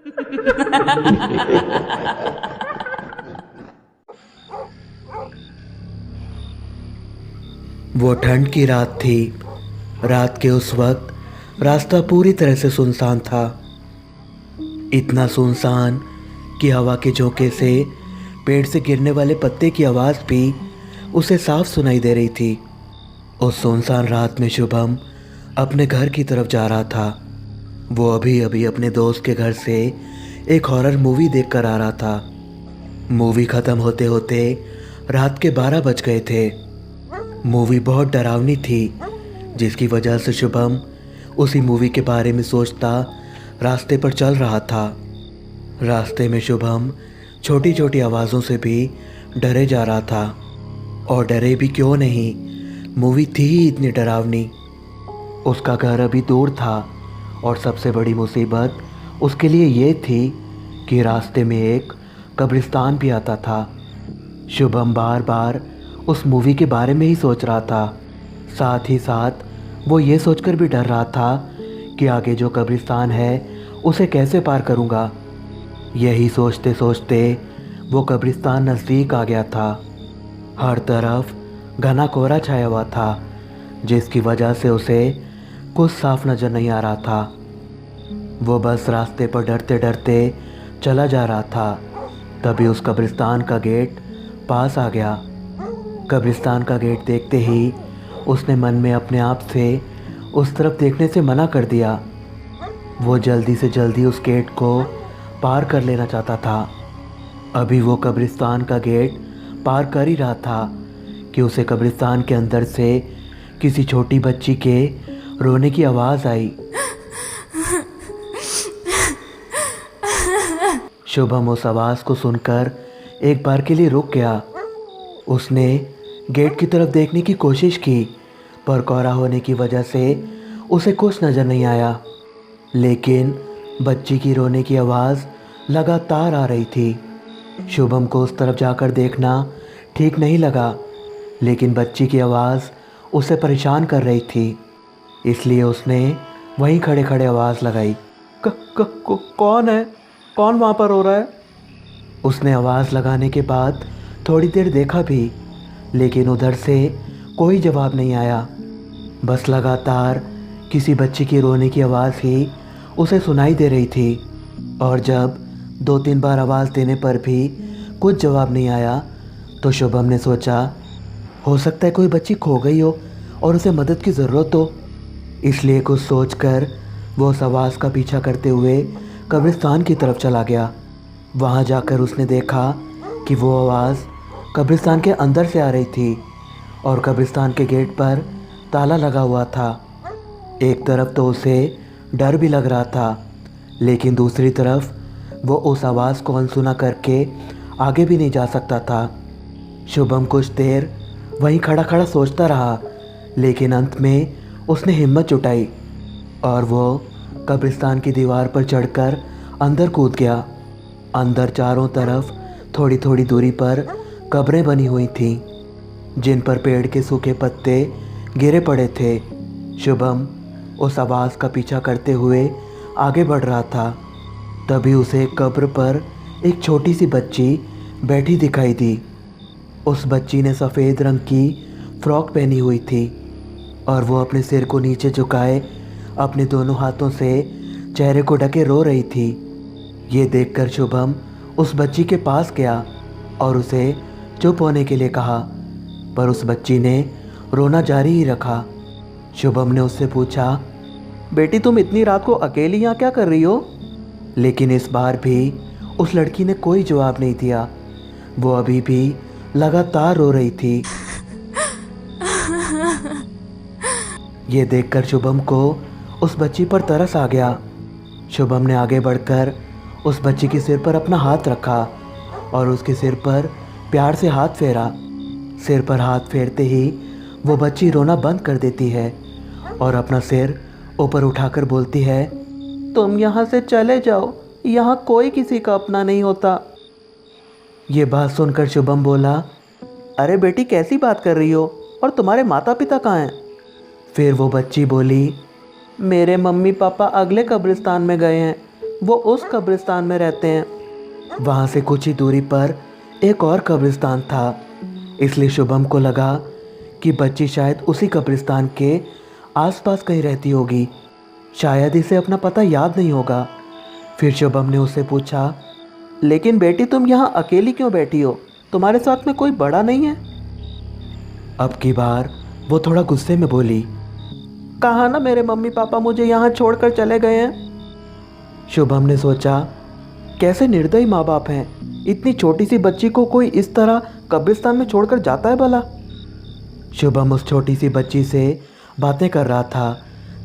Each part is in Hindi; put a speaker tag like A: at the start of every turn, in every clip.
A: वो ठंड की रात थी। रात के उस वक्त रास्ता पूरी तरह से सुनसान था। इतना सुनसान कि हवा के झोंके से पेड़ से गिरने वाले पत्ते की आवाज़ भी उसे साफ सुनाई दे रही थी। उस सुनसान रात में शुभम अपने घर की तरफ जा रहा था। वो अभी अभी अपने दोस्त के घर से एक हॉरर मूवी देख कर आ रहा था। मूवी ख़त्म होते होते रात के 12 बज गए थे। मूवी बहुत डरावनी थी, जिसकी वजह से शुभम उसी मूवी के बारे में सोचता रास्ते पर चल रहा था। रास्ते में शुभम छोटी छोटी आवाज़ों से भी डरे जा रहा था। और डरे भी क्यों नहीं, मूवी थी ही इतनी डरावनी। उसका घर अभी दूर था और सबसे बड़ी मुसीबत उसके लिए ये थी कि रास्ते में एक कब्रिस्तान भी आता था। शुभम बार बार उस मूवी के बारे में ही सोच रहा था। साथ ही साथ वो ये सोचकर भी डर रहा था कि आगे जो कब्रिस्तान है उसे कैसे पार करूँगा। यही सोचते सोचते वो कब्रिस्तान नज़दीक आ गया था। हर तरफ घना कोहरा छाया हुआ था, जिसकी वजह से उसे कुछ साफ नज़र नहीं आ रहा था। वो बस रास्ते पर डरते डरते चला जा रहा था। तभी उस कब्रिस्तान का गेट पास आ गया। कब्रिस्तान का गेट देखते ही उसने मन में अपने आप से उस तरफ देखने से मना कर दिया। वो जल्दी से जल्दी उस गेट को पार कर लेना चाहता था। अभी वो कब्रिस्तान का गेट पार कर ही रहा था कि उसे कब्रिस्तान के अंदर से किसी छोटी बच्ची के रोने की आवाज़ आई। शुभम उस आवाज़ को सुनकर एक बार के लिए रुक गया। उसने गेट की तरफ देखने की कोशिश की, पर कोहरा होने की वजह से उसे कुछ नज़र नहीं आया। लेकिन बच्ची की रोने की आवाज़ लगातार आ रही थी। शुभम को उस तरफ जाकर देखना ठीक नहीं लगा, लेकिन बच्ची की आवाज़ उसे परेशान कर रही थी। इसलिए उसने वहीं खड़े खड़े आवाज़ लगाई, कौन है? कौन वहाँ पर रो रहा है? उसने आवाज़ लगाने के बाद थोड़ी देर देखा भी, लेकिन उधर से कोई जवाब नहीं आया। बस लगातार किसी बच्ची की रोने की आवाज़ ही उसे सुनाई दे रही थी। और जब 2-3 बार आवाज़ देने पर भी कुछ जवाब नहीं आया, तो शुभम ने सोचा हो सकता है कोई बच्ची खो गई हो और उसे मदद की ज़रूरत हो। इसलिए कुछ सोचकर वो उस आवाज़ का पीछा करते हुए कब्रिस्तान की तरफ चला गया। वहाँ जाकर उसने देखा कि वो आवाज़ कब्रिस्तान के अंदर से आ रही थी और कब्रिस्तान के गेट पर ताला लगा हुआ था। एक तरफ तो उसे डर भी लग रहा था, लेकिन दूसरी तरफ वो उस आवाज़ को अनसुना करके आगे भी नहीं जा सकता था। शुभम कुछ देर वहीं खड़ा खड़ा सोचता रहा, लेकिन अंत में उसने हिम्मत जुटाई और वो कब्रिस्तान की दीवार पर चढ़कर अंदर कूद गया। अंदर चारों तरफ थोड़ी थोड़ी दूरी पर कब्रें बनी हुई थीं, जिन पर पेड़ के सूखे पत्ते गिरे पड़े थे। शुभम उस आवाज़ का पीछा करते हुए आगे बढ़ रहा था। तभी उसे एक कब्र पर एक छोटी सी बच्ची बैठी दिखाई दी। उस बच्ची ने सफ़ेद रंग की फ्रॉक पहनी हुई थी और वो अपने सिर को नीचे झुकाए अपने दोनों हाथों से चेहरे को ढके रो रही थी। ये देखकर शुभम उस बच्ची के पास गया और उसे चुप होने के लिए कहा, पर उस बच्ची ने रोना जारी ही रखा। शुभम ने उससे पूछा, बेटी तुम इतनी रात को अकेली यहाँ क्या कर रही हो? लेकिन इस बार भी उस लड़की ने कोई जवाब नहीं दिया। वो अभी भी लगातार रो रही थी। ये देखकर शुभम को उस बच्ची पर तरस आ गया। शुभम ने आगे बढ़कर उस बच्ची के सिर पर अपना हाथ रखा और उसके सिर पर प्यार से हाथ फेरा। सिर पर हाथ फेरते ही वो बच्ची रोना बंद कर देती है और अपना सिर ऊपर उठाकर बोलती है, तुम यहाँ से चले जाओ, यहाँ कोई किसी का अपना नहीं होता। ये बात सुनकर शुभम बोला, अरे बेटी कैसी बात कर रही हो, और तुम्हारे माता पिता कहाँ हैं? फिर वो बच्ची बोली, मेरे मम्मी पापा अगले कब्रिस्तान में गए हैं, वो उस कब्रिस्तान में रहते हैं। वहाँ से कुछ ही दूरी पर एक और कब्रिस्तान था, इसलिए शुभम को लगा कि बच्ची शायद उसी कब्रिस्तान के आसपास कहीं रहती होगी। शायद इसे अपना पता याद नहीं होगा। फिर शुभम ने उससे पूछा, लेकिन बेटी तुम यहाँ अकेली क्यों बैठी हो? तुम्हारे साथ में कोई बड़ा नहीं है? अब की बार वो थोड़ा गुस्से में बोली, कहा ना मेरे मम्मी पापा मुझे यहाँ छोड़कर चले गए हैं। शुभम ने सोचा, कैसे निर्दयी माँ बाप हैं, इतनी छोटी सी बच्ची को कोई इस तरह कब्रिस्तान में छोड़कर जाता है भला। शुभम उस छोटी सी बच्ची से बातें कर रहा था,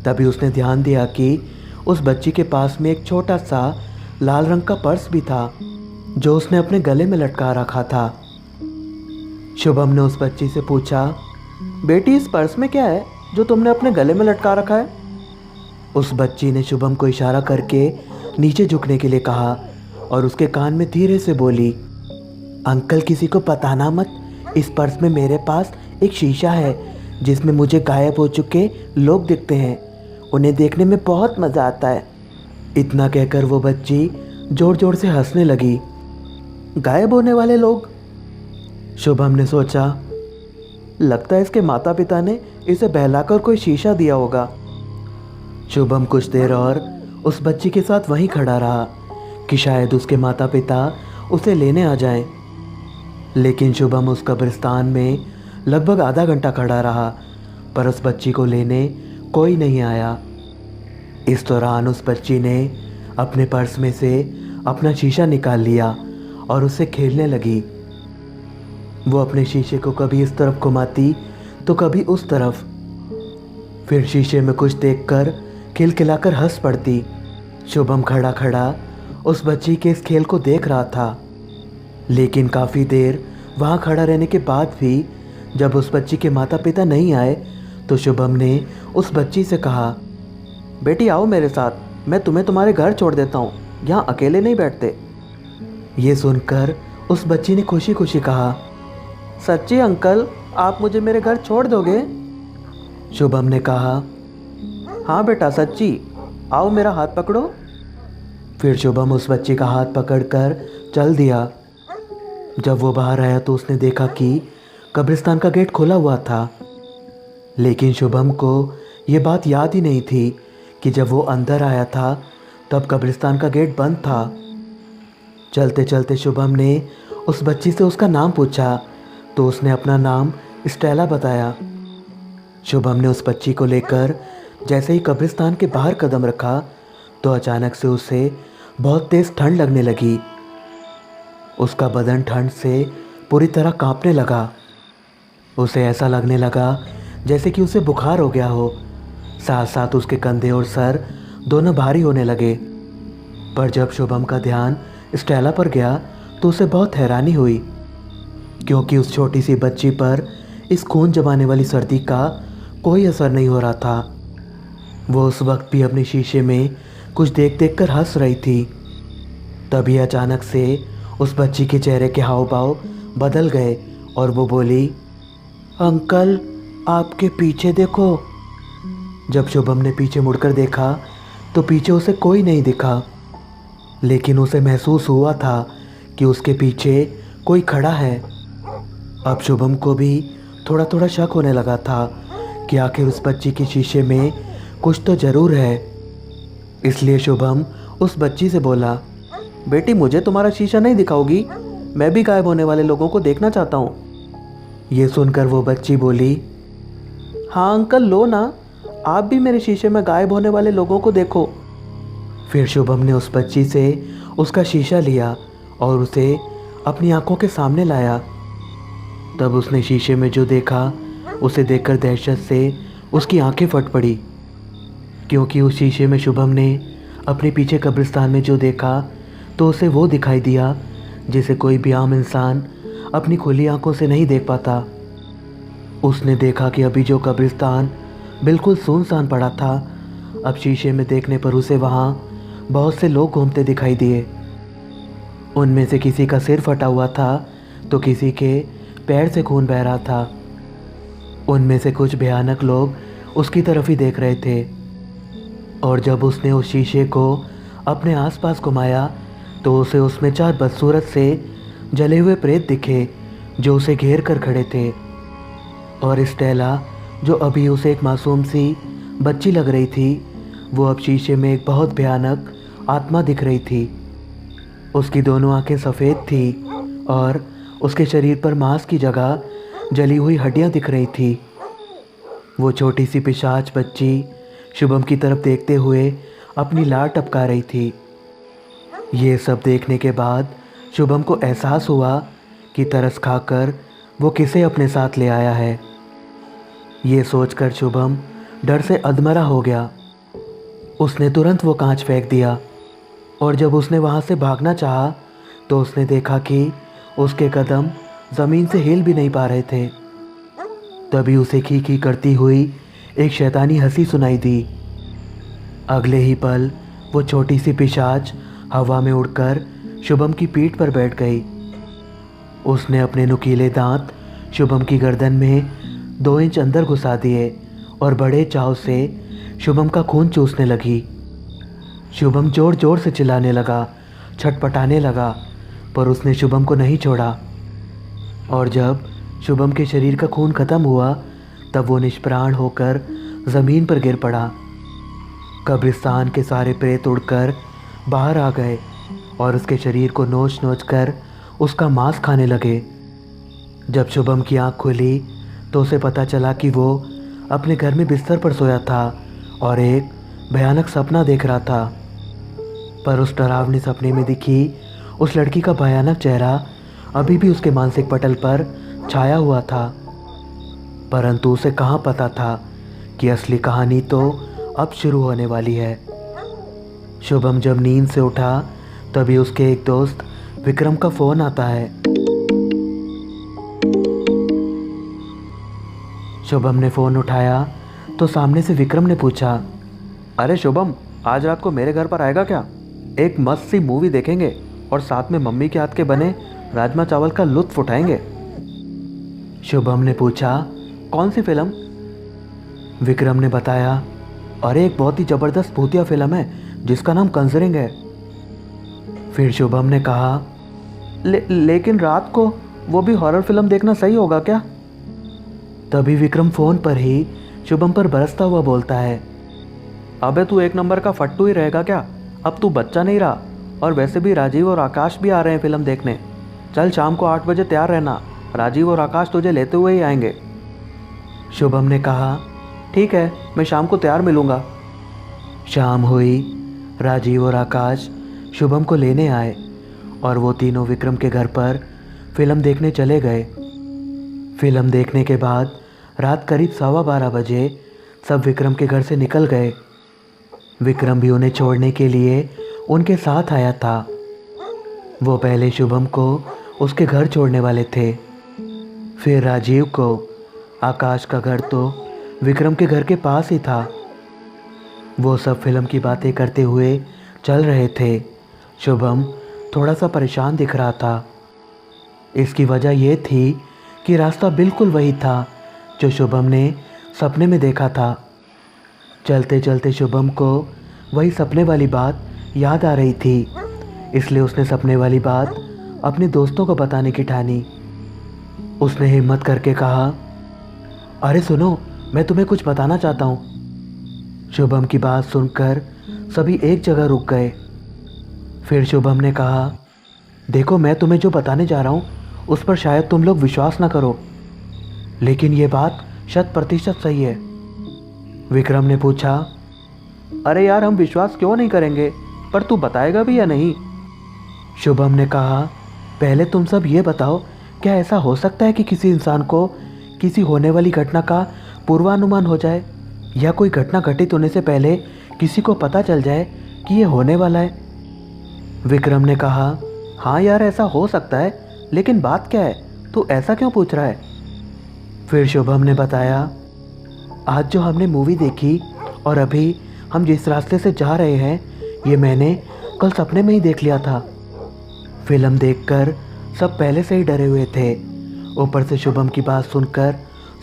A: तभी उसने ध्यान दिया कि उस बच्ची के पास में एक छोटा सा लाल रंग का पर्स भी था, जो उसने अपने गले में लटका रखा था। शुभम ने उस बच्ची से पूछा, बेटी इस पर्स में क्या है जो तुमने अपने गले में लटका रखा है? उस बच्ची ने शुभम को इशारा करके नीचे झुकने के लिए कहा और उसके कान में धीरे से बोली, अंकल किसी को बताना मत, इस पर्स में मेरे पास एक शीशा है जिसमें मुझे गायब हो चुके लोग दिखते हैं, उन्हें देखने में बहुत मज़ा आता है। इतना कहकर वो बच्ची ज़ोर ज़ोर से हंसने लगी। गायब होने वाले लोग? शुभम ने सोचा, लगता है इसके माता पिता ने इसे बहलाकर कोई शीशा दिया होगा। शुभम कुछ देर और उस बच्ची के साथ वहीं खड़ा रहा कि शायद उसके माता पिता उसे लेने आ जाएं। लेकिन शुभम उस कब्रिस्तान में लगभग आधा घंटा खड़ा रहा, पर उस बच्ची को लेने कोई नहीं आया। इस दौरान उस बच्ची ने अपने पर्स में से अपना शीशा निकाल लिया और उससे खेलने लगी। वो अपने शीशे को कभी इस तरफ घुमाती तो कभी उस तरफ, फिर शीशे में कुछ देखकर खिलखिलाकर हंस पड़ती। शुभम खड़ा खड़ा उस बच्ची के इस खेल को देख रहा था, लेकिन काफ़ी देर वहाँ खड़ा रहने के बाद भी जब उस बच्ची के माता पिता नहीं आए तो शुभम ने उस बच्ची से कहा, बेटी आओ मेरे साथ, मैं तुम्हें तुम्हारे घर छोड़ देता हूँ, यहाँ अकेले नहीं बैठते। ये सुनकर उस बच्ची ने खुशी खुशी कहा, सच्ची अंकल आप मुझे मेरे घर छोड़ दोगे? शुभम ने कहा, हाँ बेटा सच्ची, आओ मेरा हाथ पकड़ो। फिर शुभम उस बच्ची का हाथ पकड़कर चल दिया। जब वो बाहर आया तो उसने देखा कि कब्रिस्तान का गेट खुला हुआ था, लेकिन शुभम को ये बात याद ही नहीं थी कि जब वो अंदर आया था तब कब्रिस्तान का गेट बंद था। चलते चलते शुभम ने उस बच्ची से उसका नाम पूछा तो उसने अपना नाम स्टेला बताया। शुभम ने उस बच्ची को लेकर जैसे ही कब्रिस्तान के बाहर कदम रखा तो अचानक से उसे बहुत तेज़ ठंड लगने लगी। उसका बदन ठंड से पूरी तरह कांपने लगा। उसे ऐसा लगने लगा जैसे कि उसे बुखार हो गया हो। साथ साथ उसके कंधे और सर दोनों भारी होने लगे। पर जब शुभम का ध्यान स्टेला पर गया तो उसे बहुत हैरानी हुई, क्योंकि उस छोटी सी बच्ची पर इस खून जमाने वाली सर्दी का कोई असर नहीं हो रहा था। वो उस वक्त भी अपने शीशे में कुछ देख देख कर हंस रही थी। तभी अचानक से उस बच्ची के चेहरे के हाव भाव बदल गए और वो बोली, अंकल आपके पीछे देखो। जब शुभम ने पीछे मुड़कर देखा तो पीछे उसे कोई नहीं दिखा, लेकिन उसे महसूस हुआ था कि उसके पीछे कोई खड़ा है। अब शुभम को भी थोड़ा थोड़ा शक होने लगा था कि आखिर उस बच्ची के शीशे में कुछ तो ज़रूर है। इसलिए शुभम उस बच्ची से बोला, बेटी मुझे तुम्हारा शीशा नहीं दिखाओगी? मैं भी गायब होने वाले लोगों को देखना चाहता हूँ। ये सुनकर वो बच्ची बोली, हाँ अंकल लो ना, आप भी मेरे शीशे में गायब होने वाले लोगों को देखो। फिर शुभम ने उस बच्ची से उसका शीशा लिया और उसे अपनी आंखों के सामने लाया। तब उसने शीशे में जो देखा उसे देखकर दहशत से उसकी आंखें फट पड़ी, क्योंकि उस शीशे में शुभम ने अपने पीछे कब्रिस्तान में जो देखा तो उसे वो दिखाई दिया जिसे कोई भी आम इंसान अपनी खुली आंखों से नहीं देख पाता। उसने देखा कि अभी जो कब्रिस्तान बिल्कुल सुनसान पड़ा था, अब शीशे में देखने पर उसे वहाँ बहुत से लोग घूमते दिखाई दिए। उनमें से किसी का सिर फटा हुआ था तो किसी के पैर से खून बह रहा था। उनमें से कुछ भयानक लोग उसकी तरफ ही देख रहे थे। और जब उसने उस शीशे को अपने आसपास घुमाया तो उसे उसमें 4 बदसूरत से जले हुए प्रेत दिखे जो उसे घेर कर खड़े थे। और स्टेला, जो अभी उसे एक मासूम सी बच्ची लग रही थी, वो अब शीशे में एक बहुत भयानक आत्मा दिख रही थी। उसकी दोनों आंखें सफ़ेद थी और उसके शरीर पर मांस की जगह जली हुई हड्डियां दिख रही थी। वो छोटी सी पिशाच बच्ची शुभम की तरफ देखते हुए अपनी लार टपका रही थी। ये सब देखने के बाद शुभम को एहसास हुआ कि तरस खाकर वो किसे अपने साथ ले आया है। ये सोचकर शुभम डर से अधमरा हो गया। उसने तुरंत वो कांच फेंक दिया और जब उसने वहाँ से भागना चाहा तो उसने देखा कि उसके कदम ज़मीन से हिल भी नहीं पा रहे थे। तभी उसे खी खी करती हुई एक शैतानी हंसी सुनाई दी। अगले ही पल वो छोटी सी पिशाच हवा में उड़कर शुभम की पीठ पर बैठ गई। उसने अपने नुकीले दांत शुभम की गर्दन में 2 इंच अंदर घुसा दिए और बड़े चाव से शुभम का खून चूसने लगी। शुभम जोर जोर से चिल्लाने लगा, छटपटाने लगा, पर उसने शुभम को नहीं छोड़ा। और जब शुभम के शरीर का खून खत्म हुआ तब वो निष्प्राण होकर ज़मीन पर गिर पड़ा। कब्रिस्तान के सारे प्रेत उड़कर बाहर आ गए और उसके शरीर को नोच नोच कर उसका मांस खाने लगे। जब शुभम की आंख खुली तो उसे पता चला कि वो अपने घर में बिस्तर पर सोया था और एक भयानक सपना देख रहा था। पर उस डरावने सपने में दिखी उस लड़की का भयानक चेहरा अभी भी उसके मानसिक पटल पर छाया हुआ था। परंतु उसे कहाँ पता था कि असली कहानी तो अब शुरू होने वाली है। शुभम जब नींद से उठा तभी उसके एक दोस्त विक्रम का फ़ोन आता है। शुभम ने फ़ोन उठाया तो सामने से विक्रम ने पूछा, अरे शुभम, आज रात को मेरे घर पर आएगा क्या? एक मस्त सी मूवी देखेंगे और साथ में मम्मी के हाथ के बने राजमा चावल का लुत्फ़ उठाएंगे। शुभम ने पूछा, कौन सी फिल्म? विक्रम ने बताया, अरे एक बहुत ही ज़बरदस्त भूतिया फिल्म है जिसका नाम कंजरिंग है। फिर शुभम ने कहा, लेकिन रात को वो भी हॉरर फिल्म देखना सही होगा क्या? तभी विक्रम फ़ोन पर ही शुभम पर बरसता हुआ बोलता है, अबे तू एक नंबर का फट्टू ही रहेगा क्या? अब तू बच्चा नहीं रहा, और वैसे भी राजीव और आकाश भी आ रहे हैं फिल्म देखने। चल शाम को 8 बजे तैयार रहना, राजीव और आकाश तुझे लेते हुए ही आएंगे। शुभम ने कहा, ठीक है, मैं शाम को तैयार मिलूँगा। शाम हुई, राजीव और आकाश शुभम को लेने आए और वो तीनों विक्रम के घर पर फिल्म देखने चले गए। फिल्म देखने के बाद रात करीब 12:15 बजे सब विक्रम के घर से निकल गए। विक्रम भी उन्हें छोड़ने के लिए उनके साथ आया था। वो पहले शुभम को उसके घर छोड़ने वाले थे, फिर राजीव को। आकाश का घर तो विक्रम के घर के पास ही था। वो सब फिल्म की बातें करते हुए चल रहे थे। शुभम थोड़ा सा परेशान दिख रहा था। इसकी वजह यह थी कि रास्ता बिल्कुल वही था जो शुभम ने सपने में देखा था। चलते चलते शुभम को वही सपने वाली बात याद आ रही थी, इसलिए उसने सपने वाली बात अपने दोस्तों को बताने की ठानी। उसने हिम्मत करके कहा, अरे सुनो, मैं तुम्हें कुछ बताना चाहता हूँ। शुभम की बात सुनकर सभी एक जगह रुक गए। फिर शुभम ने कहा, देखो, मैं तुम्हें जो बताने जा रहा हूँ उस पर शायद तुम लोग विश्वास ना करो, लेकिन ये बात 100% सही है। विक्रम ने पूछा, अरे यार, हम विश्वास क्यों नहीं करेंगे, पर तू बताएगा भी या नहीं? शुभम ने कहा, पहले तुम सब ये बताओ, क्या ऐसा हो सकता है कि किसी इंसान को किसी होने वाली घटना का पूर्वानुमान हो जाए, या कोई घटना घटित होने से पहले किसी को पता चल जाए कि ये होने वाला है? विक्रम ने कहा, हाँ यार, ऐसा हो सकता है, लेकिन बात क्या है, तू ऐसा क्यों पूछ रहा है? फिर शुभम ने बताया, आज जो हमने मूवी देखी और अभी हम जिस रास्ते से जा रहे हैं, ये मैंने कल सपने में ही देख लिया था। फिल्म देखकर सब पहले से ही डरे हुए थे। ऊपर से शुभम की बात सुनकर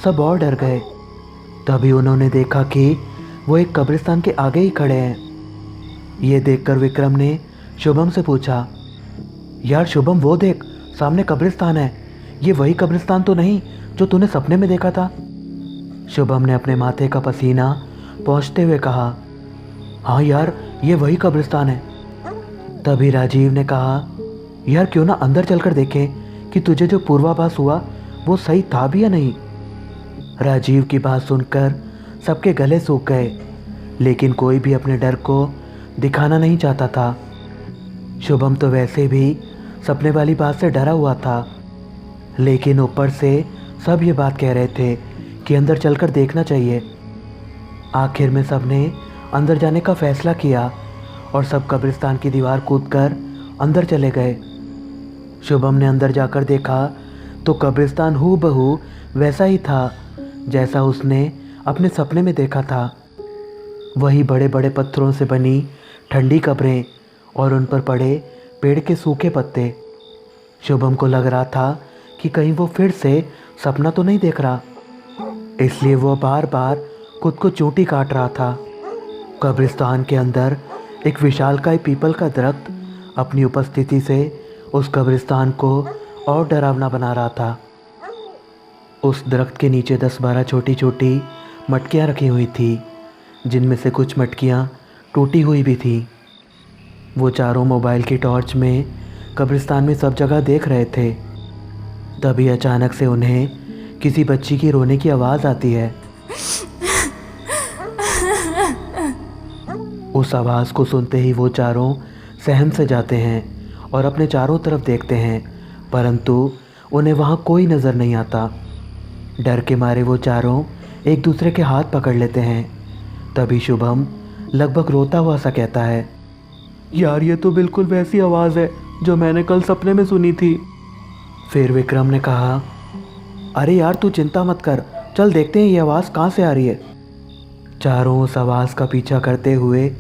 A: सब और डर गए। तभी उन्होंने देखा कि वो एक कब्रिस्तान के आगे ही खड़े हैं। ये देखकर विक्रम ने शुभम से पूछा, यार शुभम वो देख, सामने कब्रिस्तान है। ये वही कब्रिस्तान तो नहीं जो तूने सपने में देखा था? शुभम ने अपने माथे का पसीना पोंछते हुए कहा, हाँ यार ये वही कब्रिस्तान है। तभी राजीव ने कहा, यार क्यों ना अंदर चलकर देखें कि तुझे जो पूर्वाभास हुआ वो सही था भी या नहीं। राजीव की बात सुनकर सबके गले सूख गए, लेकिन कोई भी अपने डर को दिखाना नहीं चाहता था। शुभम तो वैसे भी सपने वाली बात से डरा हुआ था, लेकिन ऊपर से सब ये बात कह रहे थे कि अंदर चलकर देखना चाहिए। आखिर में सबने अंदर जाने का फैसला किया और सब कब्रिस्तान की दीवार कूदकर अंदर चले गए। शुभम ने अंदर जाकर देखा तो कब्रिस्तान हूबहू वैसा ही था जैसा उसने अपने सपने में देखा था। वही बड़े बड़े पत्थरों से बनी ठंडी कब्रें और उन पर पड़े पेड़ के सूखे पत्ते। शुभम को लग रहा था कि कहीं वो फिर से सपना तो नहीं देख रहा, इसलिए वो बार बार खुद को चोटी काट रहा था। कब्रिस्तान के अंदर एक विशालकाय पीपल का दरख्त अपनी उपस्थिति से उस कब्रिस्तान को और डरावना बना रहा था। उस दरख्त के नीचे 10-12 छोटी छोटी मटकियाँ रखी हुई थी, जिनमें से कुछ मटकियाँ टूटी हुई भी थी। वो चारों मोबाइल की टॉर्च में कब्रिस्तान में सब जगह देख रहे थे। तभी अचानक से उन्हें किसी बच्ची की रोने की आवाज़ आती है। उस आवाज़ को सुनते ही वो चारों सहम से जाते हैं और अपने चारों तरफ देखते हैं, परंतु उन्हें वहाँ कोई नज़र नहीं आता। डर के मारे वो चारों एक दूसरे के हाथ पकड़ लेते हैं। तभी शुभम लगभग रोता हुआ सा कहता है, यार ये तो बिल्कुल वैसी आवाज़ है जो मैंने कल सपने में सुनी थी। फिर विक्रम ने कहा, अरे यार तू चिंता मत कर, चल देखते हैं ये आवाज़ कहाँ से आ रही है। चारों उस आवाज़ का पीछा करते हुए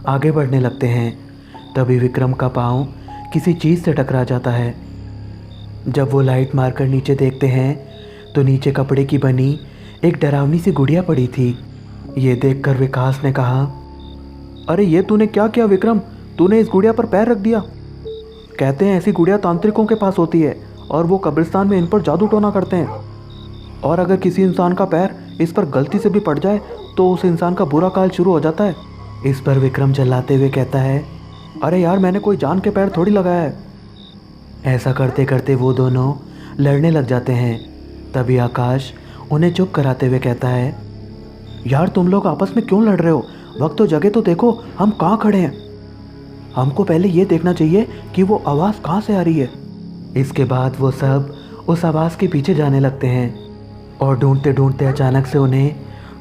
A: आगे बढ़ने लगते हैं। तभी विक्रम का पाँव किसी चीज़ से टकरा जाता है। जब वो लाइट मारकर नीचे देखते हैं तो नीचे कपड़े की बनी एक डरावनी सी गुड़िया पड़ी थी। ये देखकर विकास ने कहा, अरे ये तूने क्या किया विक्रम, तूने इस गुड़िया पर पैर रख दिया। कहते हैं ऐसी गुड़िया तांत्रिकों के पास होती है और वो कब्रिस्तान में इन पर जादू टोना करते हैं, और अगर किसी इंसान का पैर इस पर गलती से भी पड़ जाए तो उस इंसान का बुरा काल शुरू हो जाता है। इस पर विक्रम चिल्लाते हुए कहता है, अरे यार मैंने कोई जान के पैर थोड़ी लगाया है। ऐसा करते करते वो दोनों लड़ने लग जाते हैं। तभी आकाश उन्हें चुप कराते हुए कहता है, यार तुम लोग आपस में क्यों लड़ रहे हो, वक्त तो जगह तो देखो, हम कहाँ खड़े हैं। हमको पहले ये देखना चाहिए कि वो आवाज़ कहाँ से आ रही है। इसके बाद वो सब उस आवाज़ के पीछे जाने लगते हैं और ढूंढते ढूंढते अचानक से उन्हें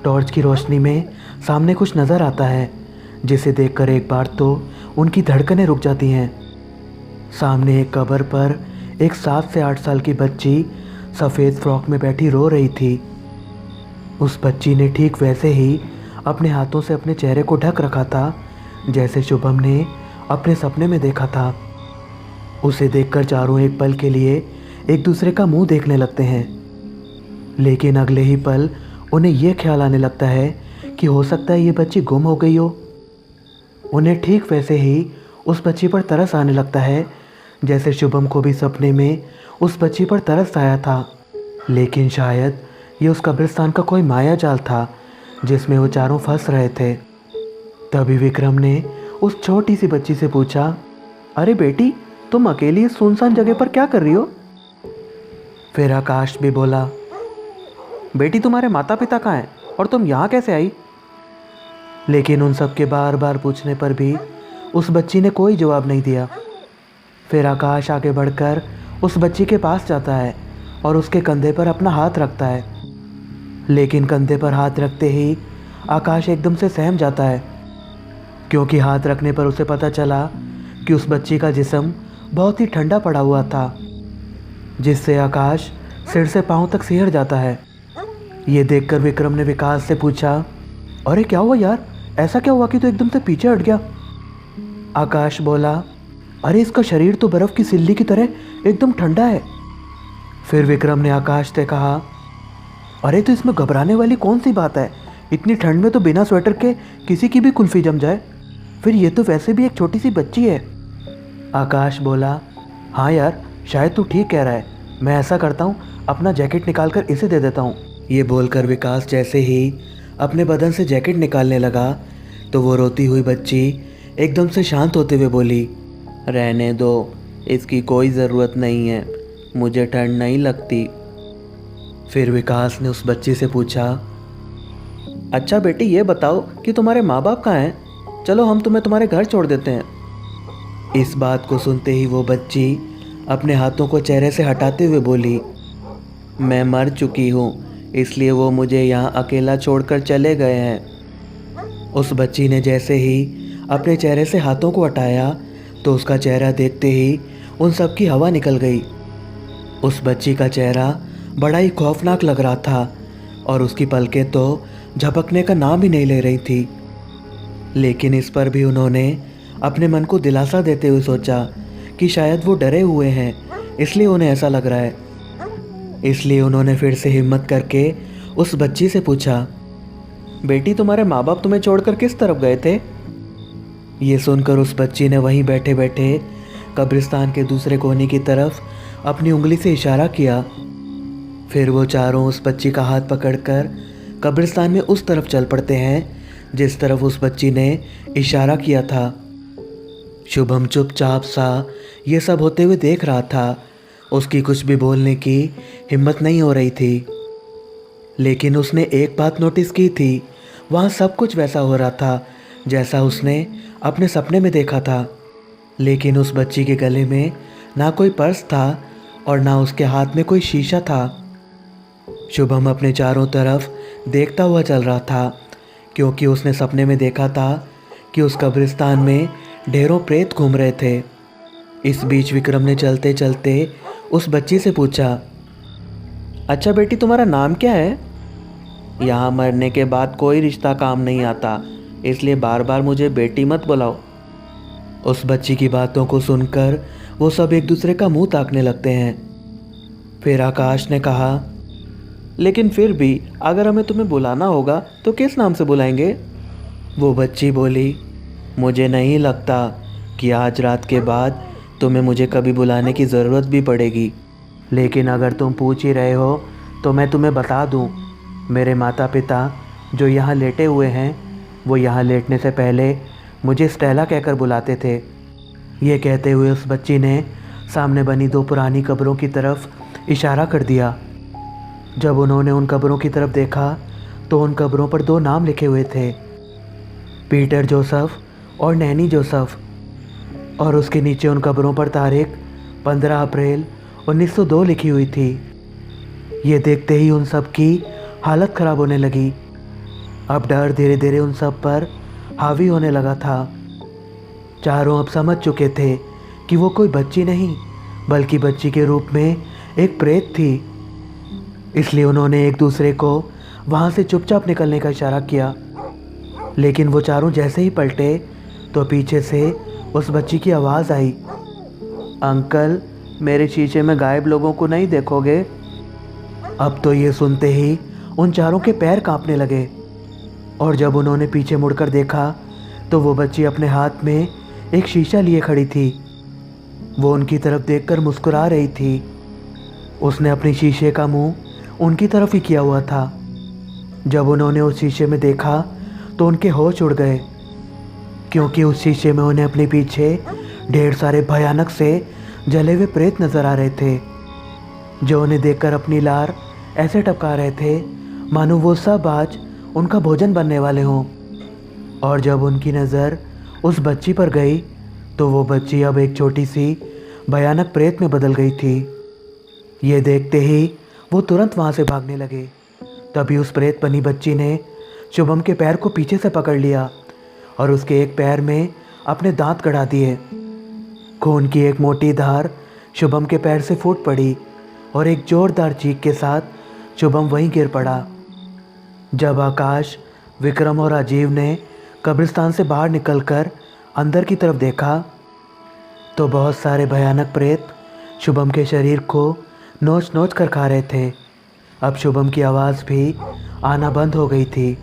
A: टॉर्च की रोशनी में सामने कुछ नज़र आता है, जिसे देखकर एक बार तो उनकी धड़कनें रुक जाती हैं। सामने एक कब्र पर एक 7 से 8 साल की बच्ची सफ़ेद फ्रॉक में बैठी रो रही थी। उस बच्ची ने ठीक वैसे ही अपने हाथों से अपने चेहरे को ढक रखा था जैसे शुभम ने अपने सपने में देखा था। उसे देखकर चारों एक पल के लिए एक दूसरे का मुंह देखने लगते हैं, लेकिन अगले ही पल उन्हें यह ख्याल आने लगता है कि हो सकता है ये बच्ची गुम हो गई हो। उन्हें ठीक वैसे ही उस बच्ची पर तरस आने लगता है जैसे शुभम को भी सपने में उस बच्ची पर तरस आया था, लेकिन शायद ये उस कब्रिस्तान का कोई माया जाल था जिसमें वो चारों फंस रहे थे। तभी विक्रम ने उस छोटी सी बच्ची से पूछा, अरे बेटी तुम अकेली इस सुनसान जगह पर क्या कर रही हो? फिर आकाश भी बोला, बेटी तुम्हारे माता पिता कहाँ हैं और तुम यहाँ कैसे आई? लेकिन उन सब के बार बार पूछने पर भी उस बच्ची ने कोई जवाब नहीं दिया। फिर आकाश आगे बढ़कर उस बच्ची के पास जाता है और उसके कंधे पर अपना हाथ रखता है, लेकिन कंधे पर हाथ रखते ही आकाश एकदम से सहम जाता है, क्योंकि हाथ रखने पर उसे पता चला कि उस बच्ची का जिस्म बहुत ही ठंडा पड़ा हुआ था, जिससे आकाश सिर से पांव तक सिहर जाता है। ये देखकर विक्रम ने विकास से पूछा, अरे क्या हुआ यार, ऐसा क्या हुआ कि तू एकदम से पीछे हट गया? आकाश बोला, अरे इसका शरीर तो बर्फ़ की सिल्ली की तरह एकदम ठंडा है। फिर विक्रम ने आकाश से कहा, अरे तो इसमें घबराने वाली कौन सी बात है, इतनी ठंड में तो बिना स्वेटर के किसी की भी कुल्फ़ी जम जाए। फिर ये तो वैसे भी एक छोटी सी बच्ची है। आकाश बोला, हाँ यार, शायद तू ठीक कह रहा है। मैं ऐसा करता हूँ, अपना जैकेट निकाल कर इसे दे देता हूँ। ये बोलकर विकास जैसे ही अपने बदन से जैकेट निकालने लगा तो वो रोती हुई बच्ची एकदम से शांत होते हुए बोली, रहने दो, इसकी कोई ज़रूरत नहीं है, मुझे ठंड नहीं लगती। फिर विकास ने उस बच्ची से पूछा, अच्छा बेटी, ये बताओ कि तुम्हारे माँ बाप कहाँ हैं? चलो हम तुम्हें तुम्हारे घर छोड़ देते हैं। इस बात को सुनते ही वो बच्ची अपने हाथों को चेहरे से हटाते हुए बोली, मैं मर चुकी हूँ, इसलिए वो मुझे यहाँ अकेला छोड़कर चले गए हैं। उस बच्ची ने जैसे ही अपने चेहरे से हाथों को हटाया तो उसका चेहरा देखते ही उन सब की हवा निकल गई। उस बच्ची का चेहरा बड़ा ही खौफनाक लग रहा था और उसकी पलकें तो झपकने का नाम ही नहीं ले रही थी। लेकिन इस पर भी उन्होंने अपने मन को दिलासा देते हुए सोचा कि शायद वो डरे हुए हैं, इसलिए उन्हें ऐसा लग रहा है। इसलिए उन्होंने फिर से हिम्मत करके उस बच्ची से पूछा, बेटी, तुम्हारे माँ बाप तुम्हें छोड़कर किस तरफ गए थे? ये सुनकर उस बच्ची ने वहीं बैठे बैठे कब्रिस्तान के दूसरे कोने की तरफ अपनी उंगली से इशारा किया। फिर वो चारों उस बच्ची का हाथ पकड़कर कब्रिस्तान में उस तरफ चल पड़ते हैं जिस तरफ उस बच्ची ने इशारा किया था। शुभम चुपचाप सा ये सब होते हुए देख रहा था। उसकी कुछ भी बोलने की हिम्मत नहीं हो रही थी। लेकिन उसने एक बात नोटिस की थी, वहाँ सब कुछ वैसा हो रहा था जैसा उसने अपने सपने में देखा था। लेकिन उस बच्ची के गले में ना कोई पर्स था और ना उसके हाथ में कोई शीशा था। शुभम अपने चारों तरफ देखता हुआ चल रहा था क्योंकि उसने सपने में देखा था कि उस कब्रिस्तान में ढेरों प्रेत घूम रहे थे। इस बीच विक्रम ने चलते चलते उस बच्ची से पूछा, अच्छा बेटी, तुम्हारा नाम क्या है? यहाँ मरने के बाद कोई रिश्ता काम नहीं आता, इसलिए बार बार मुझे बेटी मत बुलाओ। उस बच्ची की बातों को सुनकर वो सब एक दूसरे का मुंह ताकने लगते हैं। फिर आकाश ने कहा, लेकिन फिर भी अगर हमें तुम्हें बुलाना होगा तो किस नाम से बुलाएंगे? वो बच्ची बोली, मुझे नहीं लगता कि आज रात के बाद तुम्हें मुझे कभी बुलाने की ज़रूरत भी पड़ेगी। लेकिन अगर तुम पूछ ही रहे हो तो मैं तुम्हें बता दूं, मेरे माता पिता जो यहाँ लेटे हुए हैं वो यहाँ लेटने से पहले मुझे स्टेला कहकर बुलाते थे। ये कहते हुए उस बच्ची ने सामने बनी दो पुरानी कब्रों की तरफ इशारा कर दिया। जब उन्होंने उन कब्रों की तरफ देखा तो उन कब्रों पर दो नाम लिखे हुए थे, पीटर जोसेफ और नैनी जोसेफ, और उसके नीचे उन कब्रों पर तारीख 15 अप्रैल 1902 लिखी हुई थी। ये देखते ही उन सब की हालत ख़राब होने लगी। अब डर धीरे धीरे उन सब पर हावी होने लगा था। चारों अब समझ चुके थे कि वो कोई बच्ची नहीं बल्कि बच्ची के रूप में एक प्रेत थी। इसलिए उन्होंने एक दूसरे को वहाँ से चुपचाप निकलने का इशारा किया। लेकिन वो चारों जैसे ही पलटे तो पीछे से उस बच्ची की आवाज़ आई, अंकल, मेरे शीशे में गायब लोगों को नहीं देखोगे? अब तो ये सुनते ही उन चारों के पैर कांपने लगे और जब उन्होंने पीछे मुड़कर देखा तो वो बच्ची अपने हाथ में एक शीशा लिए खड़ी थी। वो उनकी तरफ देखकर मुस्कुरा रही थी। उसने अपने शीशे का मुंह उनकी तरफ ही किया हुआ था। जब उन्होंने उस शीशे में देखा तो उनके होश उड़ गए क्योंकि उस शीशे में उन्हें अपने पीछे ढेर सारे भयानक से जले हुए प्रेत नजर आ रहे थे जो उन्हें देखकर अपनी लार ऐसे टपका रहे थे मानो वो सब आज उनका भोजन बनने वाले हों। और जब उनकी नज़र उस बच्ची पर गई तो वो बच्ची अब एक छोटी सी भयानक प्रेत में बदल गई थी। ये देखते ही वो तुरंत वहाँ से भागने लगे। तभी उस प्रेत बनी बच्ची ने शुभम के पैर को पीछे से पकड़ लिया और उसके एक पैर में अपने दांत गड़ा दिए। खून की एक मोटी धार शुभम के पैर से फूट पड़ी और एक जोरदार चीख के साथ शुभम वहीं गिर पड़ा। जब आकाश, विक्रम और राजीव ने कब्रिस्तान से बाहर निकलकर अंदर की तरफ देखा तो बहुत सारे भयानक प्रेत शुभम के शरीर को नोच नोच कर खा रहे थे। अब शुभम की आवाज़ भी आना बंद हो गई थी।